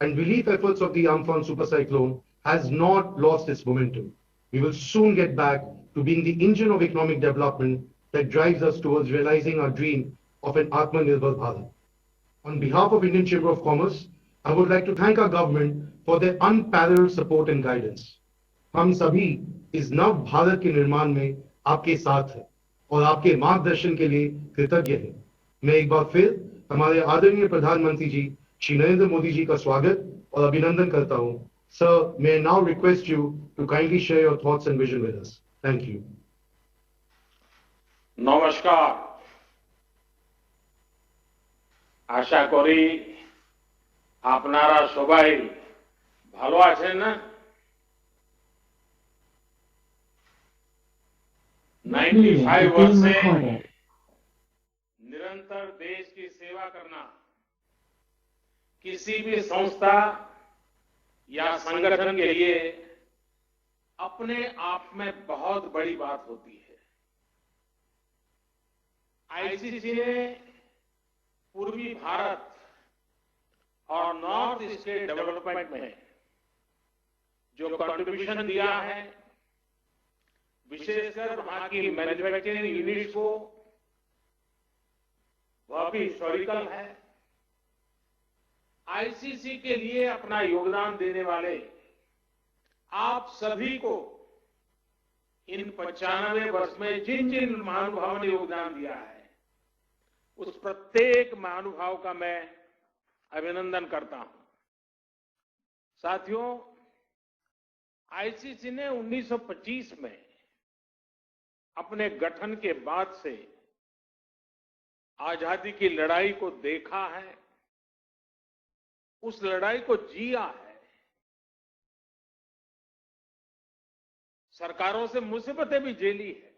and relief efforts of the Amphan supercyclone has not lost its momentum. We will soon get back to being the engine of economic development that drives us towards realizing our dream of an Atmanirbhar Bharat. On behalf of Indian Chamber of Commerce, I would like to thank our government for their unparalleled support and guidance. हम सभी इस नव भारत के निर्माण में आपके साथ हैं और आपके मार्गदर्शन के लिए कृतज्ञ हैं। मैं एक बार फिर हमारे आदरणीय प्रधानमंत्री जी श्री नरेंद्र मोदी जी का स्वागत और अभिनंदन करता हूं। Sir, may I now request you to kindly share your thoughts and vision with us. Thank you. নমস্কার। আশা করি আপনারা সবাই ভালো আছেন না? 95 वर्ष से निरंतर देश की सेवा करना किसी भी संस्था या संगठन के लिए अपने आप में बहुत बड़ी बात होती है। आईसीसी ने पूर्वी भारत और नॉर्थ ईस्ट के डेवलपमेंट में जो कंट्रीब्यूशन दिया है, विशेषकर वहां की मैन्युफैक्चरिंग यूनिट्स को, वह भी हिस्टोरिकल है। आईसीसी के लिए अपना योगदान देने वाले आप सभी को इन 95 वर्ष में जिन जिन महानुभावों ने योगदान दिया है, उस प्रत्येक महानुभाव का मैं अभिनंदन करता हूं। साथियों, आईसीसी ने 1925 में अपने गठन के बाद से आजादी की लड़ाई को देखा है, उस लड़ाई को जिया है। सरकारों से मुसीबतें भी झेली है,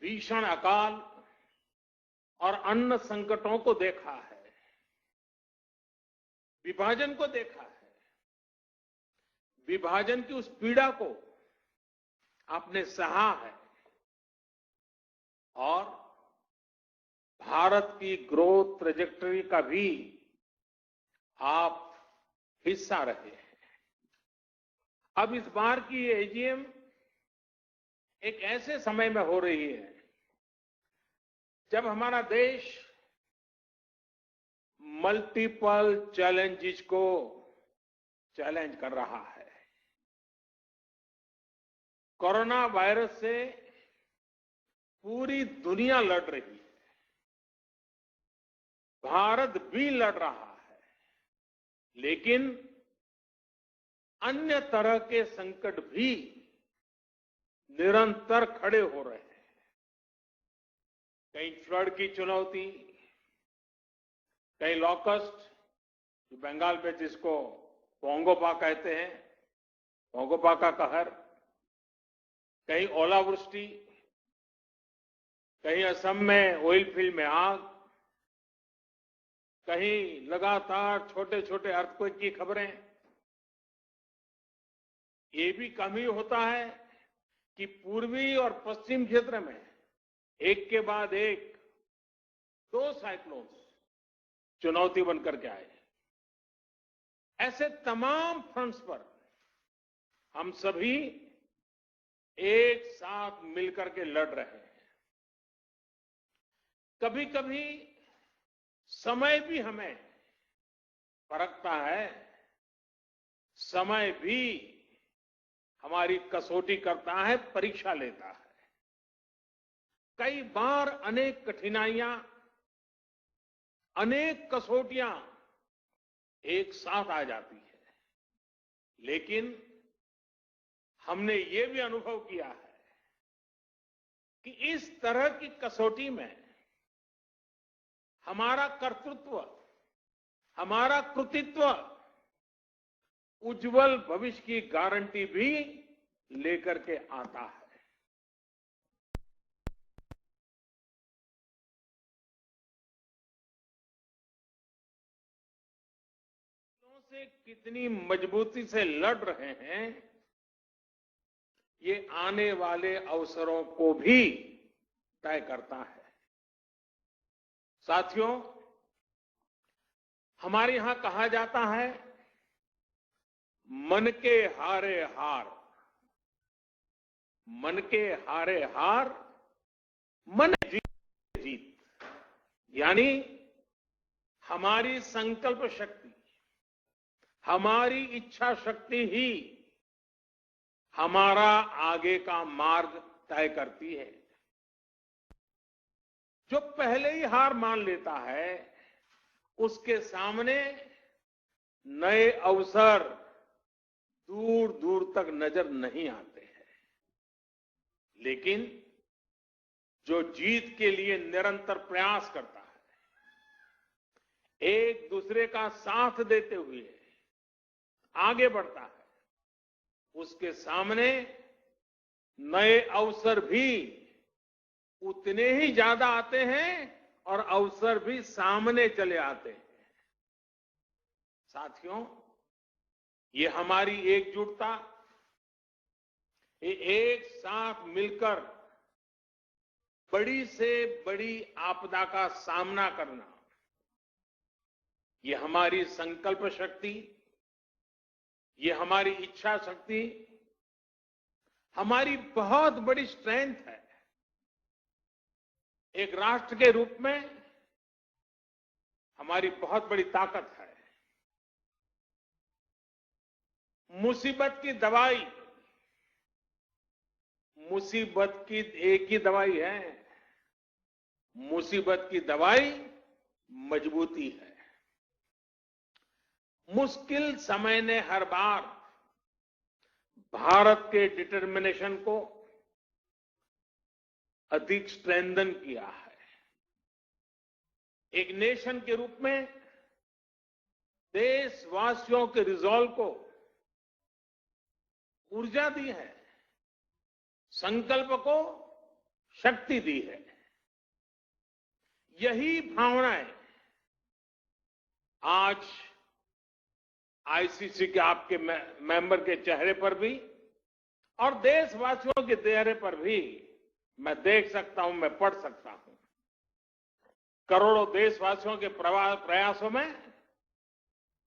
भीषण अकाल और अन्न संकटों को देखा है, विभाजन को देखा है। विभाजन की उस पीड़ा को आपने सहा है और भारत की ग्रोथ ट्रेजेक्टरी का भी आप हिस्सा रहे हैं। अब इस बार की एजीएम एक ऐसे समय में हो रही है जब हमारा देश मल्टीपल चैलेंजेस को चैलेंज कर रहा है। कोरोना वायरस से पूरी दुनिया लड़ रही है, भारत भी लड़ रहा है, लेकिन अन्य तरह के संकट भी निरंतर खड़े हो रहे हैं। कहीं फ्लड की चुनौती, कहीं लॉकस्ट, जो बंगाल में जिसको पोंगोपा कहते हैं, पोंगोपा का कहर, कहीं ओलावृष्टि, कहीं असम में ऑयल फील्ड में आग, कहीं लगातार छोटे छोटे अर्थक्वेक की खबरें। ये भी कम ही होता है कि पूर्वी और पश्चिम क्षेत्र में एक के बाद एक 2 साइक्लोन चुनौती बनकर के आए। ऐसे तमाम फ्रंट्स पर हम सभी एक साथ मिलकर के लड़ रहे हैं। कभी कभी समय भी हमें परखता है, समय भी हमारी कसौटी करता है, परीक्षा लेता है। कई बार अनेक कठिनाइयां, अनेक कसौटियां एक साथ आ जाती है, लेकिन हमने ये भी अनुभव किया है कि इस तरह की कसौटी में हमारा कर्तृत्व, हमारा कृतित्व उज्जवल भविष्य की गारंटी भी लेकर के आता है। से कितनी मजबूती से लड़ रहे हैं, ये आने वाले अवसरों को भी तय करता है। साथियों, हमारे यहां कहा जाता है, मन के हारे हार, मन के हारे हार, मन जीत जीत। यानी हमारी संकल्प शक्ति, हमारी इच्छा शक्ति ही हमारा आगे का मार्ग तय करती है। जो पहले ही हार मान लेता है, उसके सामने नए अवसर दूर दूर तक नजर नहीं आते हैं। लेकिन जो जीत के लिए निरंतर प्रयास करता है, एक दूसरे का साथ देते हुए आगे बढ़ता है, उसके सामने नए अवसर भी उतने ही ज्यादा आते हैं और अवसर भी सामने चले आते हैं। साथियों, ये हमारी एकजुटता, ये एक साथ मिलकर बड़ी से बड़ी आपदा का सामना करना, ये हमारी संकल्प शक्ति, ये हमारी इच्छा शक्ति, हमारी बहुत बड़ी स्ट्रेंथ है। एक राष्ट्र के रूप में हमारी बहुत बड़ी ताकत है। मुसीबत की दवाई, मुसीबत की एक ही दवाई है, मुसीबत की दवाई मजबूती है। मुश्किल समय ने हर बार भारत के डिटर्मिनेशन को अधिक स्ट्रेंथन किया है। एक नेशन के रूप में देशवासियों के रिजॉल्व को ऊर्जा दी है, संकल्प को शक्ति दी है। यही भावनाएं आज आईसीसी के आपके मेंबर के चेहरे पर भी और देशवासियों के चेहरे पर भी मैं देख सकता हूं, मैं पढ़ सकता हूं। करोड़ों देशवासियों के प्रयासों में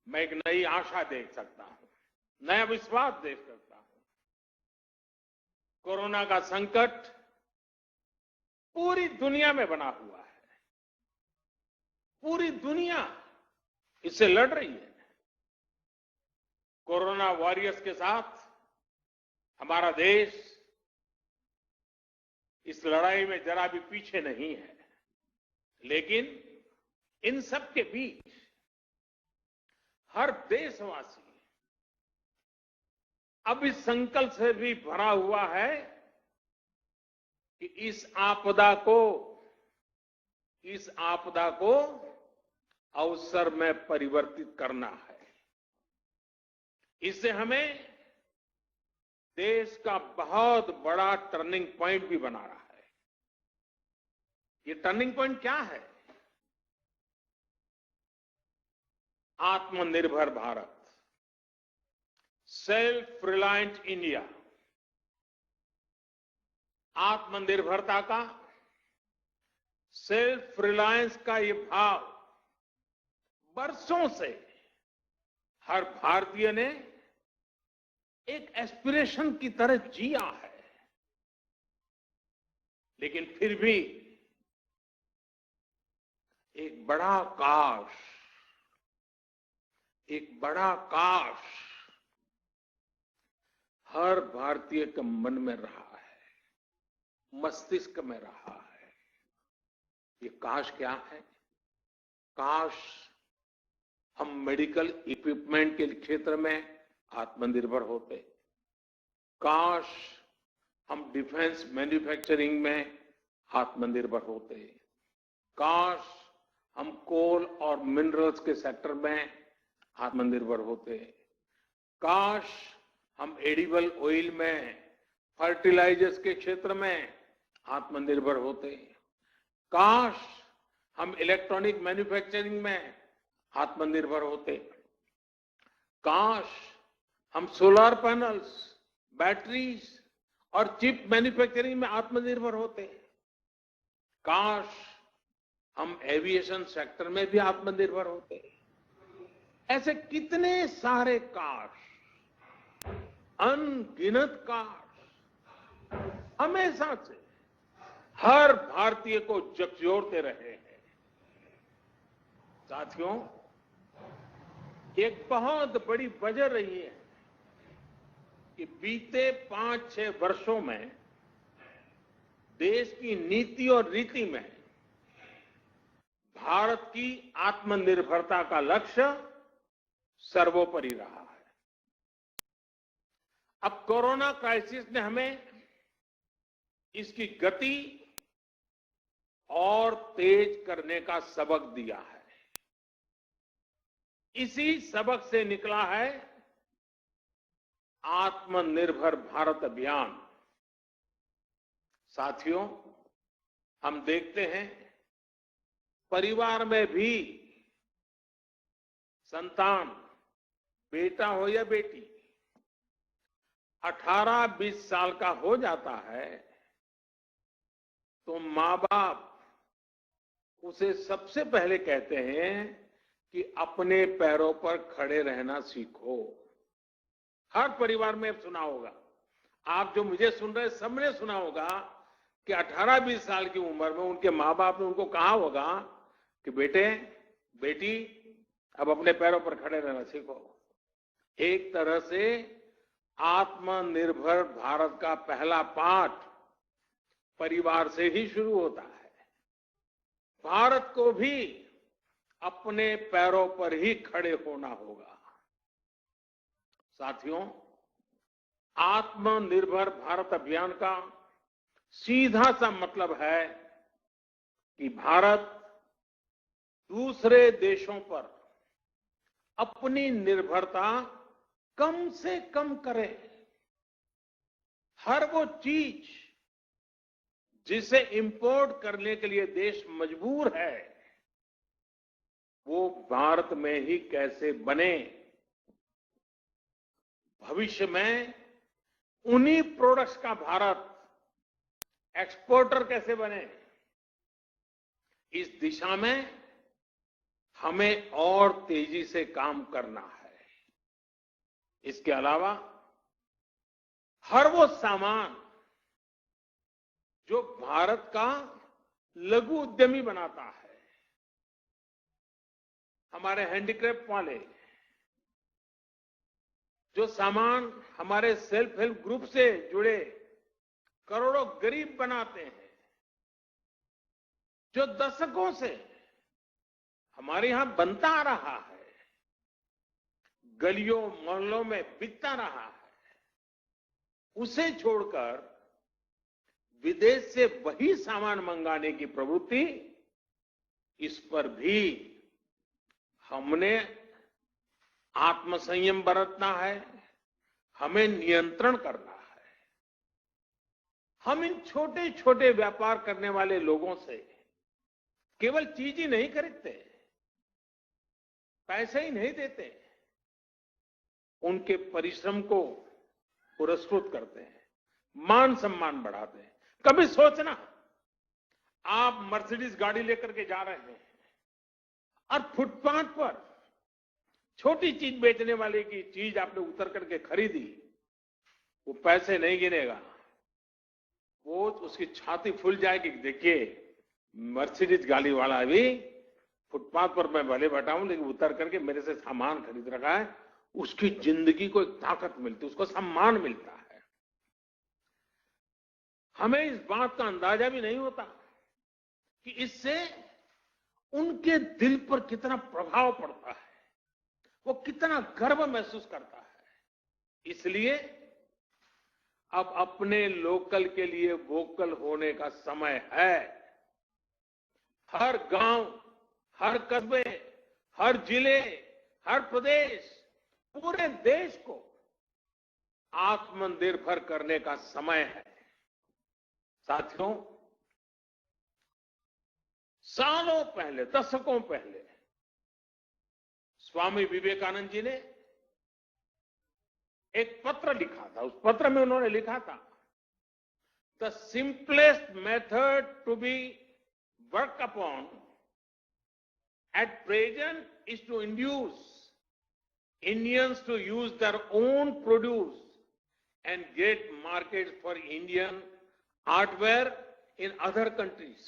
मैं एक नई आशा देख सकता हूं, नया विश्वास देख सकता हूं। कोरोना का संकट पूरी दुनिया में बना हुआ है, पूरी दुनिया इससे लड़ रही है। कोरोना वॉरियर्स के साथ हमारा देश इस लड़ाई में जरा भी पीछे नहीं है। लेकिन इन सब के बीच हर देशवासी अब इस संकल्प से भी भरा हुआ है कि इस आपदा को अवसर में परिवर्तित करना है। इससे हमें देश का बहुत बड़ा टर्निंग पॉइंट भी बना रहा है। ये टर्निंग पॉइंट क्या है? आत्मनिर्भर भारत, सेल्फ रिलायंट इंडिया। आत्मनिर्भरता का, सेल्फ रिलायंस का ये भाव बरसों से हर भारतीय ने एक एस्पिरेशन की तरह जिया है। लेकिन फिर भी एक बड़ा काश हर भारतीय के मन में रहा है, मस्तिष्क में रहा है। ये काश क्या है? काश हम मेडिकल इक्विपमेंट के क्षेत्र में आत्मनिर्भर होते, काश हम डिफेंस मैन्युफैक्चरिंग में आत्मनिर्भर होते, काश हम कोल और मिनरल्स के सेक्टर में आत्मनिर्भर होते, काश हम एडिबल ऑयल में, फर्टिलाइजर्स के क्षेत्र में आत्मनिर्भर होते, काश हम इलेक्ट्रॉनिक मैन्युफैक्चरिंग में आत्मनिर्भर होते, काश हम सोलर पैनल्स, बैटरीज और चिप मैन्युफैक्चरिंग में आत्मनिर्भर होते, काश हम एविएशन सेक्टर में भी आत्मनिर्भर होते। ऐसे कितने सारे कार्ड, अनगिनत कार्ड हमेशा से हर भारतीय को झकझोरते रहे हैं। साथियों, एक बहुत बड़ी वजह रही है कि बीते 5-6 वर्षों में देश की नीति और रीति में भारत की आत्मनिर्भरता का लक्ष्य सर्वोपरि रहा है। अब कोरोना क्राइसिस ने हमें इसकी गति और तेज करने का सबक दिया है। इसी सबक से निकला है आत्मनिर्भर भारत अभियान। साथियों, हम देखते हैं परिवार में भी संतान, बेटा हो या बेटी, 18-20 साल का हो जाता है तो मां बाप उसे सबसे पहले कहते हैं कि अपने पैरों पर खड़े रहना सीखो। हर परिवार में सुना होगा, आप जो मुझे सुन रहे सबने सुना होगा कि 18-20 साल की उम्र में उनके माँ बाप ने उनको कहा होगा कि बेटे बेटी अब अपने पैरों पर खड़े रहना सीखो। एक तरह से आत्मनिर्भर भारत का पहला पाठ परिवार से ही शुरू होता है। भारत को भी अपने पैरों पर ही खड़े होना होगा। साथियों, आत्मनिर्भर भारत अभियान का सीधा सा मतलब है कि भारत दूसरे देशों पर अपनी निर्भरता कम से कम करे। हर वो चीज जिसे इंपोर्ट करने के लिए देश मजबूर है, वो भारत में ही कैसे बने। भविष्य में उन्हीं प्रोडक्ट्स का भारत एक्सपोर्टर कैसे बने, इस दिशा में हमें और तेजी से काम करना है। इसके अलावा हर वो सामान जो भारत का लघु उद्यमी बनाता है, हमारे हैंडीक्राफ्ट वाले जो सामान हमारे सेल्फ हेल्प ग्रुप से जुड़े करोड़ों गरीब बनाते हैं, जो दशकों से हमारे यहां बनता आ रहा है, गलियों मोहल्लों में बिकता रहा है, उसे छोड़कर विदेश से वही सामान मंगाने की प्रवृत्ति, इस पर भी हमने आत्मसंयम बरतना है, हमें नियंत्रण करना है। हम इन छोटे छोटे व्यापार करने वाले लोगों से केवल चीज ही नहीं खरीदते, पैसे ही नहीं देते, उनके परिश्रम को पुरस्कृत करते हैं, मान सम्मान बढ़ाते हैं। कभी सोचना, आप मर्सिडीज गाड़ी लेकर के जा रहे हैं और फुटपाथ पर छोटी चीज बेचने वाले की चीज आपने उतर करके खरीदी, वो पैसे नहीं गिनेगा, वो उसकी छाती फूल जाएगी। देखिए, मर्सिडीज गाड़ी वाला भी फुटपाथ पर मैं भले बैठा हूं, लेकिन उतर करके मेरे से सामान खरीद रखा है, उसकी जिंदगी को एक ताकत मिलती है, उसको सम्मान मिलता है। हमें इस बात का अंदाजा भी नहीं होता कि इससे उनके दिल पर कितना प्रभाव पड़ता है, वो कितना गर्व महसूस करता है। इसलिए अब अपने लोकल के लिए वोकल होने का समय है। हर गांव, हर कस्बे, हर जिले, हर प्रदेश, पूरे देश को आत्मनिर्भर करने का समय है। साथियों, सालों पहले, दशकों पहले स्वामी विवेकानंद जी ने एक पत्र लिखा था। उस पत्र में उन्होंने लिखा था, the simplest method to be work upon at present is to induce Indians to use their own produce and get markets for Indian artware in other countries.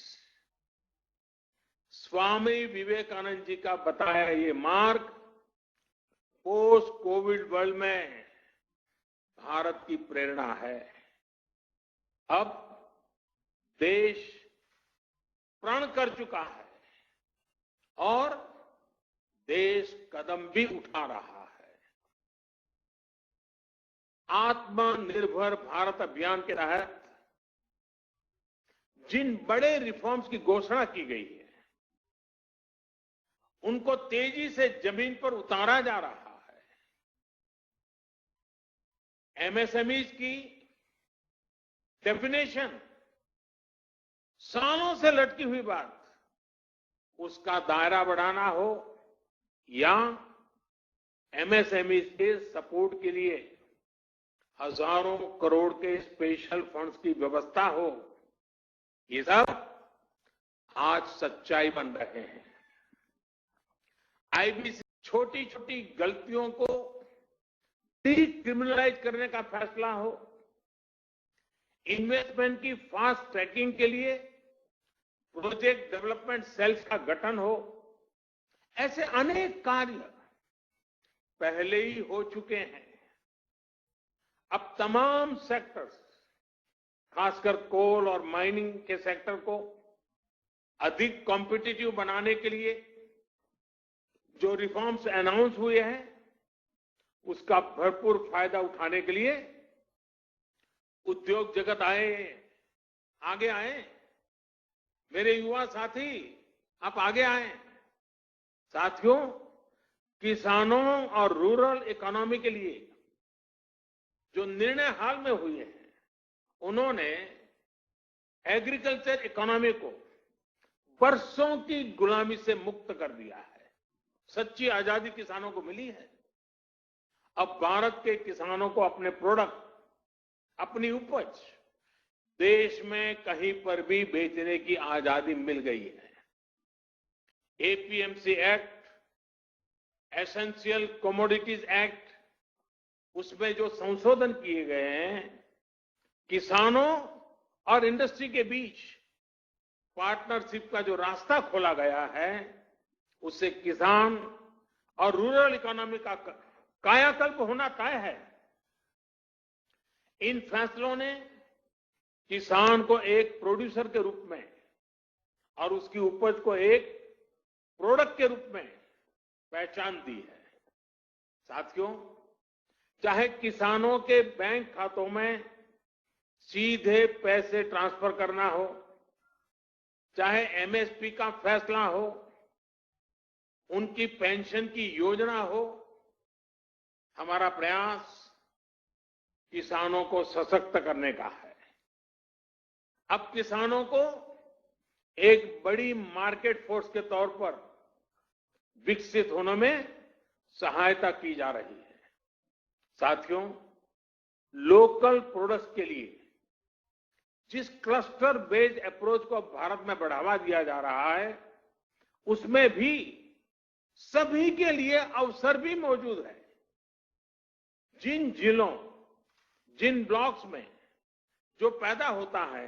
Swami Vivekananda ji का बताया ये मार्ग पोस्ट कोविड वर्ल्ड में भारत की प्रेरणा है। अब देश प्रण कर चुका है और देश कदम भी उठा रहा है। आत्मनिर्भर भारत अभियान के तहत जिन बड़े रिफॉर्म्स की घोषणा की गई है उनको तेजी से जमीन पर उतारा जा रहा है। एमएसएमईज की डेफिनेशन सालों से लटकी हुई बात, उसका दायरा बढ़ाना हो या एमएसएमई के सपोर्ट के लिए हजारों करोड़ के स्पेशल फंड्स की व्यवस्था हो, ये सब आज सच्चाई बन रहे हैं। आईबीसी छोटी छोटी गलतियों को डिक्रिमिनलाइज करने का फैसला हो, इन्वेस्टमेंट की फास्ट ट्रैकिंग के लिए प्रोजेक्ट डेवलपमेंट सेल्स का गठन हो, ऐसे अनेक कार्य पहले ही हो चुके हैं। अब तमाम सेक्टर्स, खासकर कोल और माइनिंग के सेक्टर को अधिक कॉम्पिटिटिव बनाने के लिए जो रिफॉर्म्स अनाउंस हुए हैं उसका भरपूर फायदा उठाने के लिए उद्योग जगत आगे आए। मेरे युवा साथी आप आगे आए। साथियों, किसानों और रूरल इकोनॉमी के लिए जो निर्णय हाल में हुए हैं उन्होंने एग्रीकल्चर इकोनॉमी को वर्षों की गुलामी से मुक्त कर दिया है। सच्ची आजादी किसानों को मिली है। अब भारत के किसानों को अपने प्रोडक्ट, अपनी उपज देश में कहीं पर भी बेचने की आजादी मिल गई है। APMC act, essential commodities act, उसमें जो संशोधन किए गए हैं, किसानों और इंडस्ट्री के बीच पार्टनरशिप का जो रास्ता खोला गया है, उससे किसान और रूरल इकोनॉमी का कायाकल्प होना तय है। इन फैसलों ने किसान को एक प्रोड्यूसर के रूप में और उसकी उपज को एक प्रोडक्ट के रूप में पहचान दी है। साथियों, चाहे किसानों के बैंक खातों में सीधे पैसे ट्रांसफर करना हो, चाहे एमएसपी का फैसला हो, उनकी पेंशन की योजना हो, हमारा प्रयास किसानों को सशक्त करने का है। अब किसानों को एक बड़ी मार्केट फोर्स के तौर पर विकसित होने में सहायता की जा रही है। साथियों, लोकल प्रोडक्ट्स के लिए जिस क्लस्टर बेस्ड अप्रोच को भारत में बढ़ावा दिया जा रहा है, उसमें भी सभी के लिए अवसर भी मौजूद है। जिन जिलों, जिन ब्लॉक्स में जो पैदा होता है,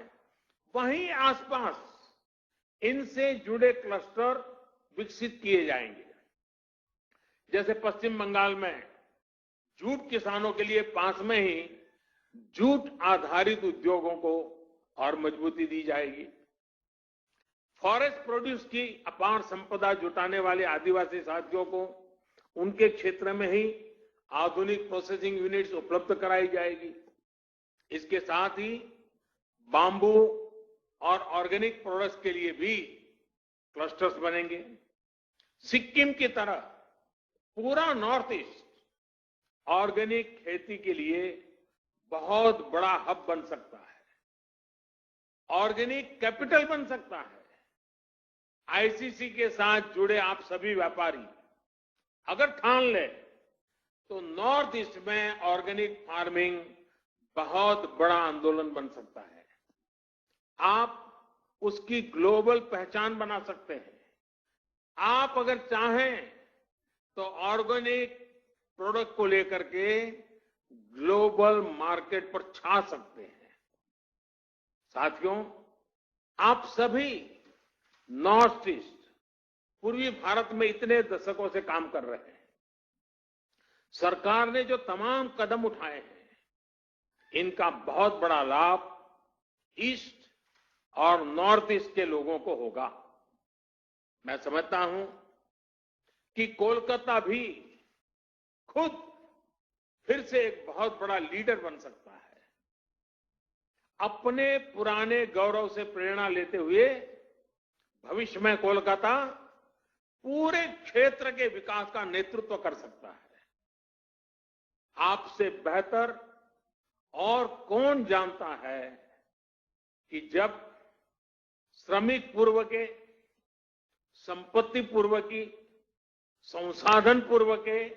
वहीं आसपास इनसे जुड़े क्लस्टर विकसित किए जाएंगे। जैसे पश्चिम बंगाल में जूट किसानों के लिए पास में ही जूट आधारित उद्योगों को और मजबूती दी जाएगी। फॉरेस्ट प्रोड्यूस की अपार संपदा जुटाने वाले आदिवासी साथियों को उनके क्षेत्र में ही आधुनिक प्रोसेसिंग यूनिट्स उपलब्ध कराई जाएगी। इसके साथ ही बांबू और ऑर्गेनिक प्रोडक्ट्स के लिए भी क्लस्टर्स बनेंगे। सिक्किम की तरह पूरा नॉर्थ ईस्ट ऑर्गेनिक खेती के लिए बहुत बड़ा हब बन सकता है, ऑर्गेनिक कैपिटल बन सकता है। आईसीसी के साथ जुड़े आप सभी व्यापारी अगर ठान ले तो नॉर्थ ईस्ट में ऑर्गेनिक फार्मिंग बहुत बड़ा आंदोलन बन सकता है। आप उसकी ग्लोबल पहचान बना सकते हैं। आप अगर चाहें तो ऑर्गेनिक प्रोडक्ट को लेकर के ग्लोबल मार्केट पर छा सकते हैं। साथियों, आप सभी नॉर्थ ईस्ट, पूर्वी भारत में इतने दशकों से काम कर रहे हैं। सरकार ने जो तमाम कदम उठाए हैं, इनका बहुत बड़ा लाभ ईस्ट और नॉर्थ ईस्ट के लोगों को होगा। मैं समझता हूं कि कोलकाता भी खुद फिर से एक बहुत बड़ा लीडर बन सकता है। अपने पुराने गौरव से प्रेरणा लेते हुए भविष्य में कोलकाता पूरे क्षेत्र के विकास का नेतृत्व कर सकता है। आपसे बेहतर और कौन जानता है कि जब श्रमिक पूर्व के, संपत्ति पूर्व की, संसाधन पूर्व के,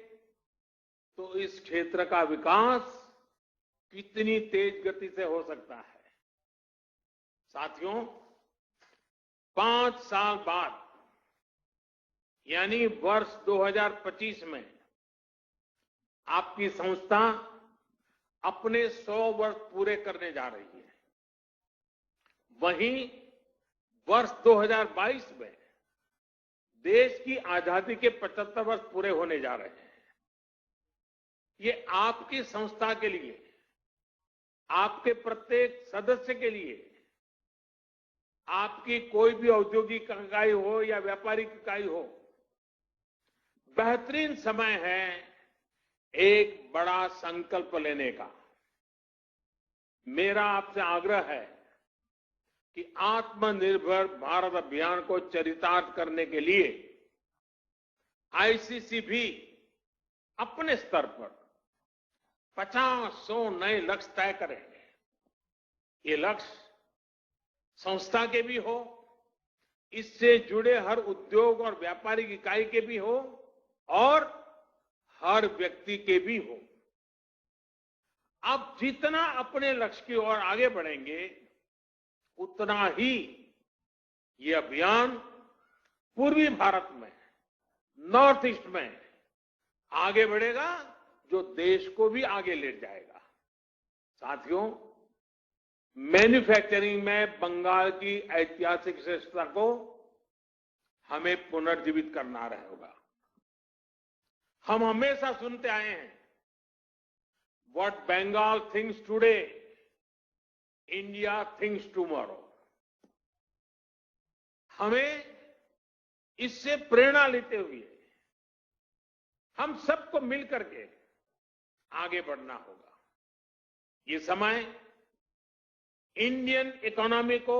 तो इस क्षेत्र का विकास कितनी तेज गति से हो सकता है। साथियों, 5 साल बाद यानी वर्ष 2025 में आपकी संस्था अपने 100 वर्ष पूरे करने जा रही है। वहीं वर्ष 2022 में देश की आजादी के 75 वर्ष पूरे होने जा रहे हैं। ये आपकी संस्था के लिए, आपके प्रत्येक सदस्य के लिए, आपकी कोई भी औद्योगिक इकाई हो या व्यापारिक इकाई हो, बेहतरीन समय है एक बड़ा संकल्प लेने का। मेरा आपसे आग्रह है कि आत्मनिर्भर भारत अभियान को चरितार्थ करने के लिए आईसीसी भी अपने स्तर पर 50-100 नए लक्ष्य तय करेंगे। ये लक्ष्य संस्था के भी हो, इससे जुड़े हर उद्योग और व्यापारिक इकाई के भी हो और हर व्यक्ति के भी हो। आप जितना अपने लक्ष्य की ओर आगे बढ़ेंगे, उतना ही ये अभियान पूर्वी भारत में, नॉर्थ ईस्ट में आगे बढ़ेगा, जो देश को भी आगे ले जाएगा। साथियों, मैन्युफैक्चरिंग में बंगाल की ऐतिहासिक श्रेष्ठता को हमें पुनर्जीवित करना होगा। हम हमेशा सुनते आए हैं, what Bengal thinks today, India thinks tomorrow. हमें इससे प्रेरणा लेते हुए हम सबको मिलकर के आगे बढ़ना होगा। ये समय इंडियन इकोनॉमी को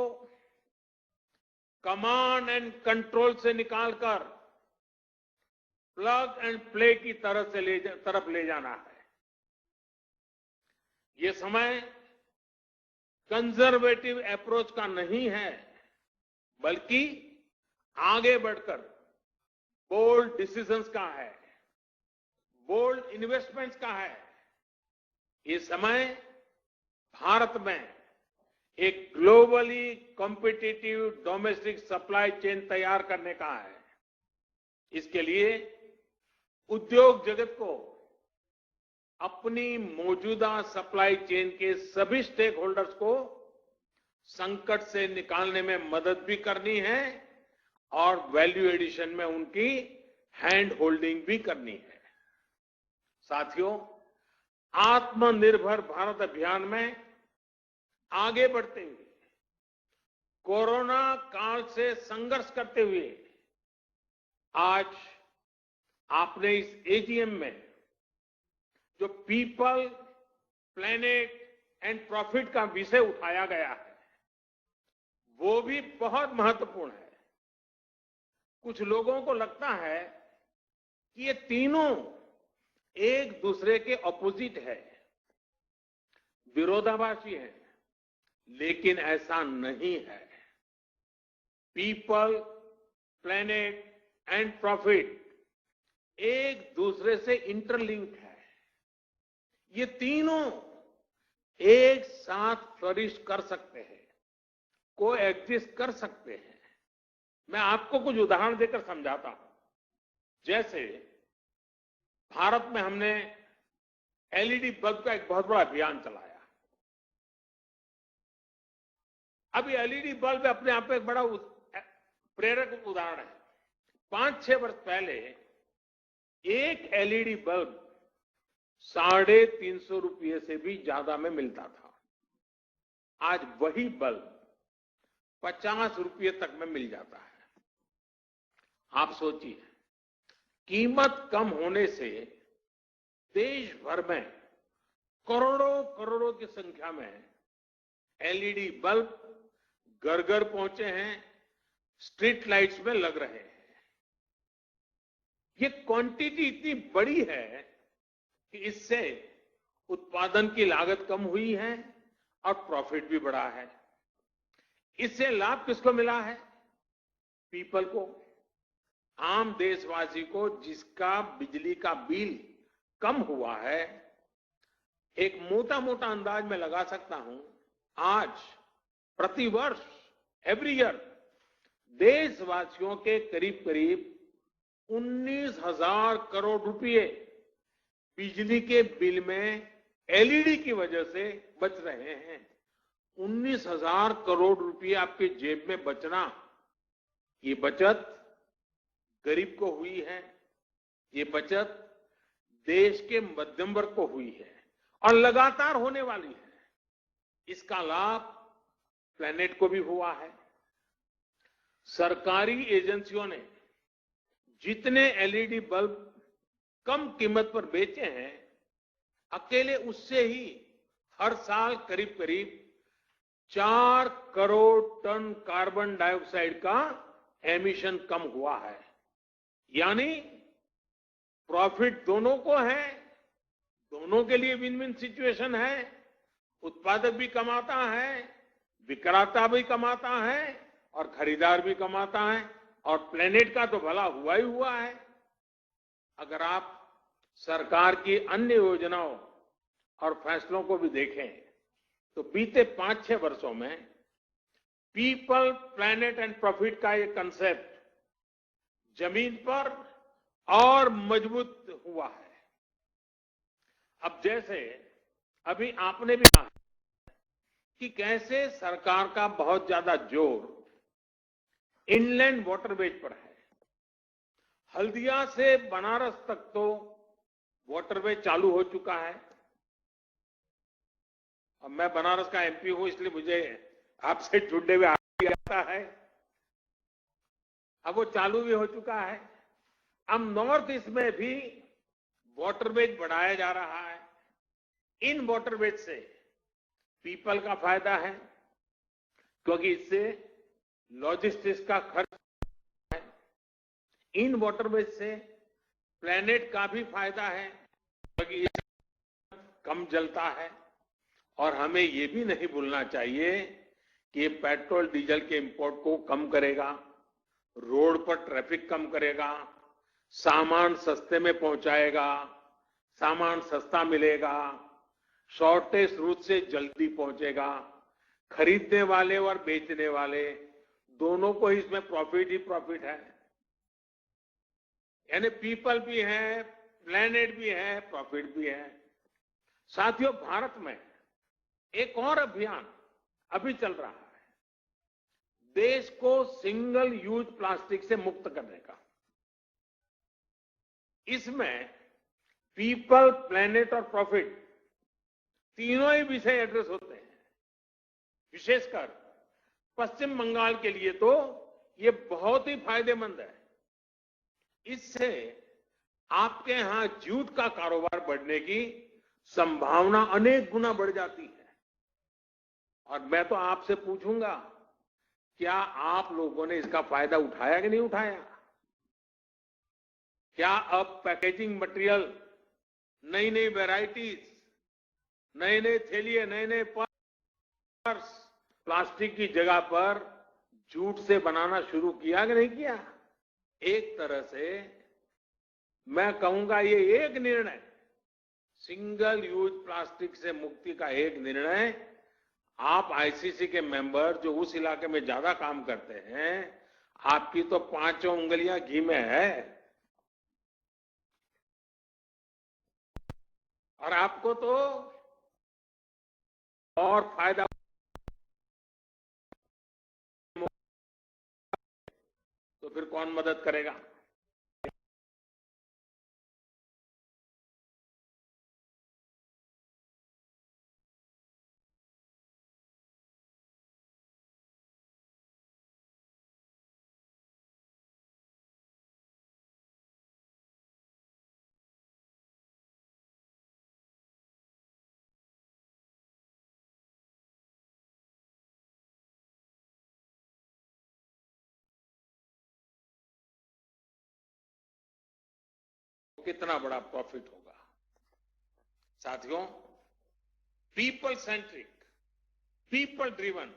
कमांड एंड कंट्रोल से निकालकर प्लग एंड प्ले की तरफ ले जाना है। ये समय कंजर्वेटिव अप्रोच का नहीं है, बल्कि आगे बढ़कर बोल्ड डिसीजंस का है, बोल्ड इन्वेस्टमेंट्स का है। ये समय भारत में एक globally competitive domestic supply chain तैयार करने का है। इसके लिए उद्योग जगत को अपनी मौजूदा सप्लाई चेन के सभी स्टेक होल्डर्स को संकट से निकालने में मदद भी करनी है और वैल्यू एडिशन में उनकी हैंड होल्डिंग भी करनी है। साथियों, आत्मनिर्भर भारत अभियान में आगे बढ़ते हुए, कोरोना काल से संघर्ष करते हुए, आज आपने इस एजीएम में जो पीपल, प्लेनेट एंड प्रॉफिट का विषय उठाया गया है, वो भी बहुत महत्वपूर्ण है। कुछ लोगों को लगता है कि ये तीनों एक दूसरे के ऑपोजिट है, विरोधाभासी है, लेकिन ऐसा नहीं है। पीपल, प्लेनेट एंड प्रॉफिट एक दूसरे से इंटरलिंक्ड है। ये तीनों एक साथ फ्लरिश कर सकते हैं, को एग्जिस्ट कर सकते हैं। मैं आपको कुछ उदाहरण देकर समझाता हूं। जैसे भारत में हमने एलईडी बल्ब का एक बहुत बड़ा अभियान चलाया। अब ये एलईडी बल्ब अपने आप में एक बड़ा प्रेरक उदाहरण है। 5-6 वर्ष पहले एक एलईडी बल्ब 350 रुपये से भी ज्यादा में मिलता था। आज वही बल्ब 50 रुपये तक में मिल जाता है। आप सोचिए, कीमत कम होने से देश भर में करोड़ों करोड़ों की संख्या में एलईडी बल्ब घर घर पहुंचे हैं, स्ट्रीट लाइट्स में लग रहे हैं। ये क्वांटिटी इतनी बड़ी है कि इससे उत्पादन की लागत कम हुई है और प्रॉफिट भी बढ़ा है। इससे लाभ किसको मिला है? पीपल को, आम देशवासी को, जिसका बिजली का बिल कम हुआ है। एक मोटा मोटा अंदाज में लगा सकता हूं, आज प्रतिवर्ष एवरी ईयर देशवासियों के करीब करीब 19,000 करोड़ रुपए बिजली के बिल में एलईडी की वजह से बच रहे हैं। 19,000 करोड़ रुपए आपके जेब में बचना, ये बचत गरीब को हुई है, ये बचत देश के मध्यम वर्ग को हुई है और लगातार होने वाली है। इसका लाभ प्लेनेट को भी हुआ है। सरकारी एजेंसियों ने जितने एलईडी बल्ब कम कीमत पर बेचे हैं, अकेले उससे ही हर साल करीब करीब 4 करोड़ टन कार्बन डाइऑक्साइड का एमिशन कम हुआ है। यानी प्रॉफिट दोनों को है, दोनों के लिए विन विन सिचुएशन है। उत्पादक भी कमाता है, विक्रेता भी कमाता है और खरीदार भी कमाता है, और प्लेनेट का तो भला हुआ ही हुआ है। अगर आप सरकार की अन्य योजनाओं और फैसलों को भी देखें तो बीते 5-6 वर्षों में पीपल, प्लेनेट एंड प्रॉफिट का ये कंसेप्ट जमीन पर और मजबूत हुआ है। अब जैसे अभी आपने भी कहा कि कैसे सरकार का बहुत ज्यादा जोर इनलैंड वाटरवेज पर है। हल्दिया से बनारस तक तो वाटरवे चालू हो चुका है। अब मैं बनारस का एमपी हूं, इसलिए मुझे आपसे जुड़ने में आता है। अब वो चालू भी हो चुका है। अब नॉर्थ ईस्ट में भी वाटरवेज बढ़ाया जा रहा है। इन वाटरवेज से पीपल का फायदा है, क्योंकि इससे लॉजिस्टिक्स का खर्च है। इन वाटरवेज से प्लेनेट का भी फायदा है, क्योंकि ये कम जलता है। और हमें ये भी नहीं भूलना चाहिए कि ये पेट्रोल डीजल के इंपोर्ट को कम करेगा, रोड पर ट्रैफिक कम करेगा, सामान सस्ते में पहुंचाएगा, सामान सस्ता मिलेगा, शॉर्टेज रूट से जल्दी पहुंचेगा। खरीदने वाले और बेचने वाले दोनों को इसमें प्रॉफिट ही प्रॉफिट है। यानी पीपल भी है, प्लेनेट भी है, प्रॉफिट भी है। साथियों, भारत में एक और अभियान अभी चल रहा है, देश को सिंगल यूज प्लास्टिक से मुक्त करने का। इसमें पीपल, प्लेनेट और प्रॉफिट तीनों ही विषय एड्रेस होते हैं। विशेषकर पश्चिम बंगाल के लिए तो ये बहुत ही फायदेमंद है। इससे आपके यहां जूट का कारोबार बढ़ने की संभावना अनेक गुना बढ़ जाती है। और मैं तो आपसे पूछूंगा, क्या आप लोगों ने इसका फायदा उठाया कि नहीं उठाया? क्या अब पैकेजिंग मटेरियल, नई नई वैरायटीज, नए नए थैलिए, नए नए पर्स प्लास्टिक की जगह पर जूट से बनाना शुरू किया कि नहीं किया? एक तरह से मैं कहूंगा ये एक निर्णय, सिंगल यूज प्लास्टिक से मुक्ति का एक निर्णय, आप आईसीसी के मेंबर जो उस इलाके में ज्यादा काम करते हैं, आपकी तो 5 उंगलियां घी में है। और आपको तो और फायदा, तो फिर कौन मदद करेगा? कितना बड़ा प्रॉफिट होगा। साथियों, पीपल सेंट्रिक, पीपल ड्रिवन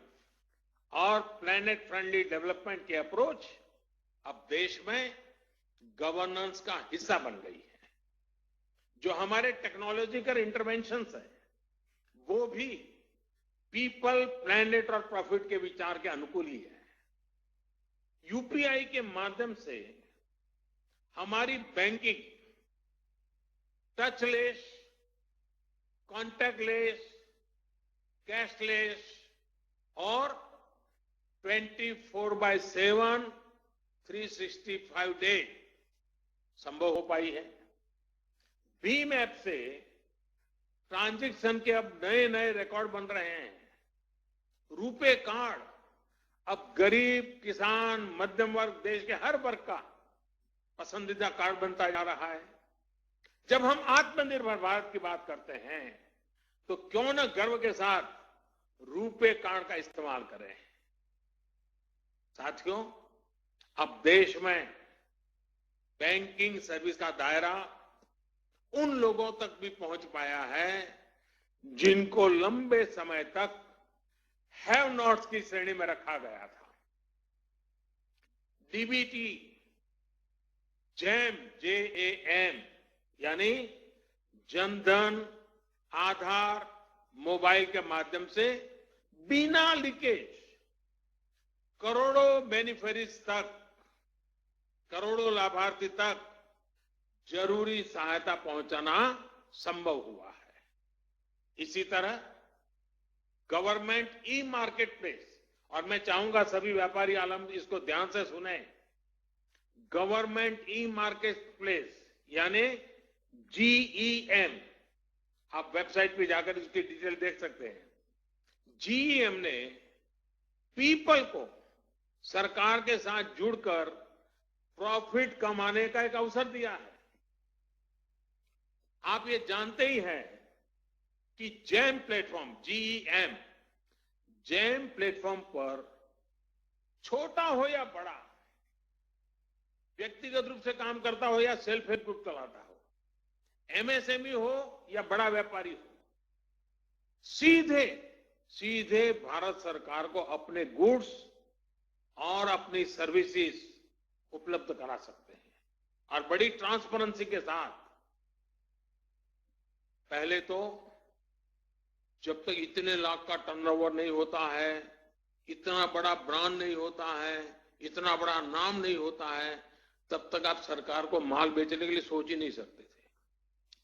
और प्लेनेट फ्रेंडली डेवलपमेंट की अप्रोच अब देश में गवर्नेंस का हिस्सा बन गई है। जो हमारे टेक्नोलॉजिकल इंटरवेंशंस है, वो भी पीपल, प्लेनेट और प्रॉफिट के विचार के अनुकूल ही है। यूपीआई के माध्यम से हमारी बैंकिंग टचलेस, कॉन्टैक्टलेस, कैशलेस और 24/7 365 डेज संभव हो पाई है। भीम ऐप से ट्रांजैक्शन के अब नए नए रिकॉर्ड बन रहे हैं। रुपे कार्ड अब गरीब, किसान, मध्यम वर्ग, देश के हर वर्ग का पसंदीदा कार्ड बनता जा रहा है। जब हम आत्मनिर्भर भारत की बात करते हैं, तो क्यों न गर्व के साथ रुपे कार्ड का इस्तेमाल करें। साथियों, अब देश में बैंकिंग सर्विस का दायरा उन लोगों तक भी पहुंच पाया है जिनको लंबे समय तक हैव नॉट्स की श्रेणी में रखा गया था। डीबीटी, जैम, JAM यानी जनधन, आधार, मोबाइल के माध्यम से बिना लीकेज करोड़ों बेनिफिशियरीज तक, करोड़ों लाभार्थी तक जरूरी सहायता पहुंचाना संभव हुआ है। इसी तरह गवर्नमेंट ई मार्केट प्लेस, और मैं चाहूंगा सभी व्यापारी आलम इसको ध्यान से सुने, गवर्नमेंट ई मार्केट प्लेस यानी GEM, आप वेबसाइट पे जाकर इसकी डिटेल देख सकते हैं। GEM ने पीपल को सरकार के साथ जुड़कर प्रॉफिट कमाने का एक अवसर दिया है। आप ये जानते ही हैं कि jam platform, GEM, jam platform पर छोटा हो या बड़ा, व्यक्तिगत रूप से काम करता हो या सेल्फ हेल्प ग्रुप चलाता हो, MSME हो या बड़ा व्यापारी हो, सीधे सीधे भारत सरकार को अपने गुड्स और अपनी सर्विसेज उपलब्ध करा सकते हैं। और बड़ी ट्रांसपेरेंसी के साथ। पहले तो जब तक इतने लाख का टर्नओवर नहीं होता है, इतना बड़ा ब्रांड नहीं होता है, इतना बड़ा नाम नहीं होता है, तब तक आप सरकार को माल बेचने के लिए सोच ही नहीं सकते थे।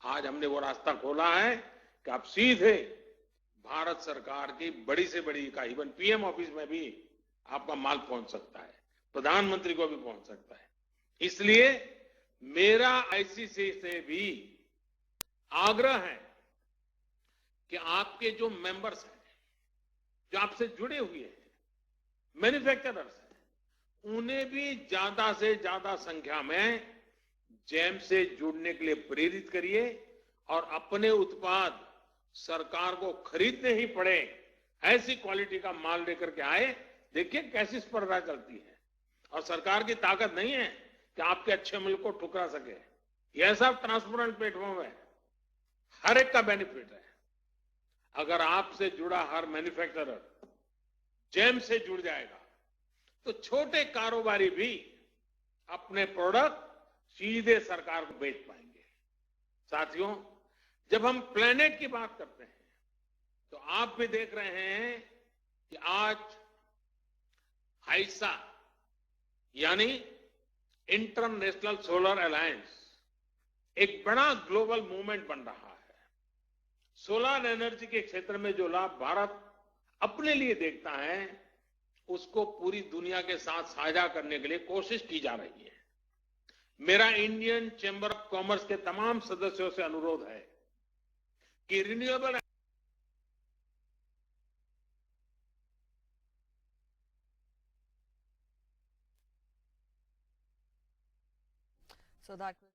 आज हमने वो रास्ता खोला है कि आप सीधे भारत सरकार की बड़ी से बड़ी इकाई, इवन PM ऑफिस में भी आपका माल पहुंच सकता है, प्रधानमंत्री को भी पहुंच सकता है। इसलिए मेरा ICC से भी आग्रह है कि आपके जो मेंबर्स हैं, जो आपसे जुड़े हुए हैं, मैन्युफैक्चरर्स हैं, उन्हें भी ज्यादा से ज्यादा संख्या में जैम से जुड़ने के लिए प्रेरित करिए और अपने उत्पाद सरकार को खरीदने ही पड़े ऐसी क्वालिटी का माल लेकर के आए। देखिए कैसी स्पर्धा चलती है, और सरकार की ताकत नहीं है कि आपके अच्छे माल को ठुकरा सके। यह सब ट्रांसपेरेंट प्लेटफॉर्म है, हर एक का बेनिफिट है। अगर आपसे जुड़ा हर मैन्युफैक्चरर जैम से जुड़ जाएगा, तो छोटे कारोबारी भी अपने प्रोडक्ट सीधे सरकार को बेच पाएंगे। साथियों, जब हम प्लेनेट की बात करते हैं, तो आप भी देख रहे हैं कि आज आइसा यानी इंटरनेशनल सोलर अलायंस एक बड़ा ग्लोबल मूवमेंट बन रहा है। सोलर एनर्जी के क्षेत्र में जो लाभ भारत अपने लिए देखता है, उसको पूरी दुनिया के साथ साझा करने के लिए कोशिश की जा रही है। मेरा इंडियन चैम्बर ऑफ कॉमर्स के तमाम सदस्यों से अनुरोध है कि रिन्यूएबल So that was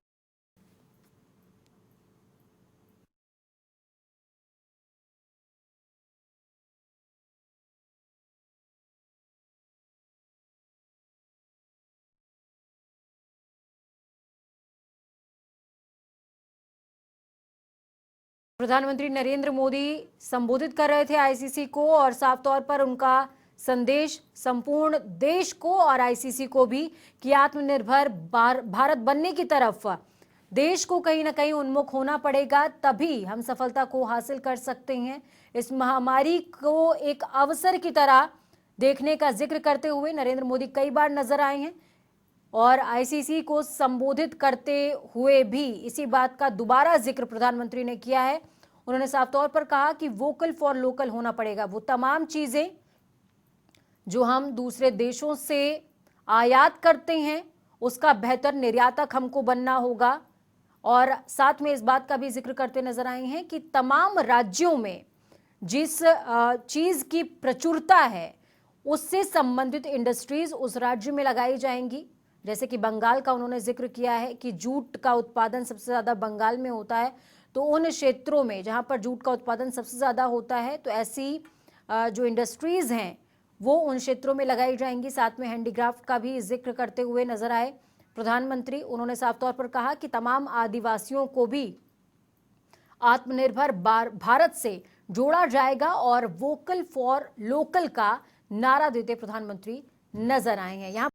प्रधानमंत्री नरेंद्र मोदी संबोधित कर रहे थे आईसीसी को और साफ तौर पर उनका संदेश संपूर्ण देश को और आईसीसी को भी कि आत्मनिर्भर भारत बनने की तरफ देश को कहीं ना कहीं उन्मुख होना पड़ेगा, तभी हम सफलता को हासिल कर सकते हैं। इस महामारी को एक अवसर की तरह देखने का जिक्र करते हुए नरेंद्र मोदी कई बार नजर आए हैं और आईसीसी को संबोधित करते हुए भी इसी बात का दोबारा जिक्र प्रधानमंत्री ने किया है। उन्होंने साफ तौर पर कहा कि वोकल फॉर लोकल होना पड़ेगा। वो तमाम चीजें जो हम दूसरे देशों से आयात करते हैं उसका बेहतर निर्यातक हमको बनना होगा और साथ में इस बात का भी जिक्र करते नजर आए हैं कि तमाम राज्यों में जिस चीज की प्रचुरता है उससे संबंधित इंडस्ट्रीज उस राज्य में लगाई जाएंगी। जैसे कि बंगाल का उन्होंने जिक्र किया है कि जूट का उत्पादन सबसे ज्यादा बंगाल में होता है, तो उन क्षेत्रों में जहां पर जूट का उत्पादन सबसे ज्यादा होता है तो ऐसी जो इंडस्ट्रीज हैं वो उन क्षेत्रों में लगाई जाएंगी। साथ में हैंडीक्राफ्ट का भी जिक्र करते हुए नजर आए प्रधानमंत्री। उन्होंने साफ तौर पर कहा कि तमाम आदिवासियों को भी आत्मनिर्भर भारत से जोड़ा जाएगा और वोकल फॉर लोकल का नारा देते प्रधानमंत्री नजर आए हैं। यहाँ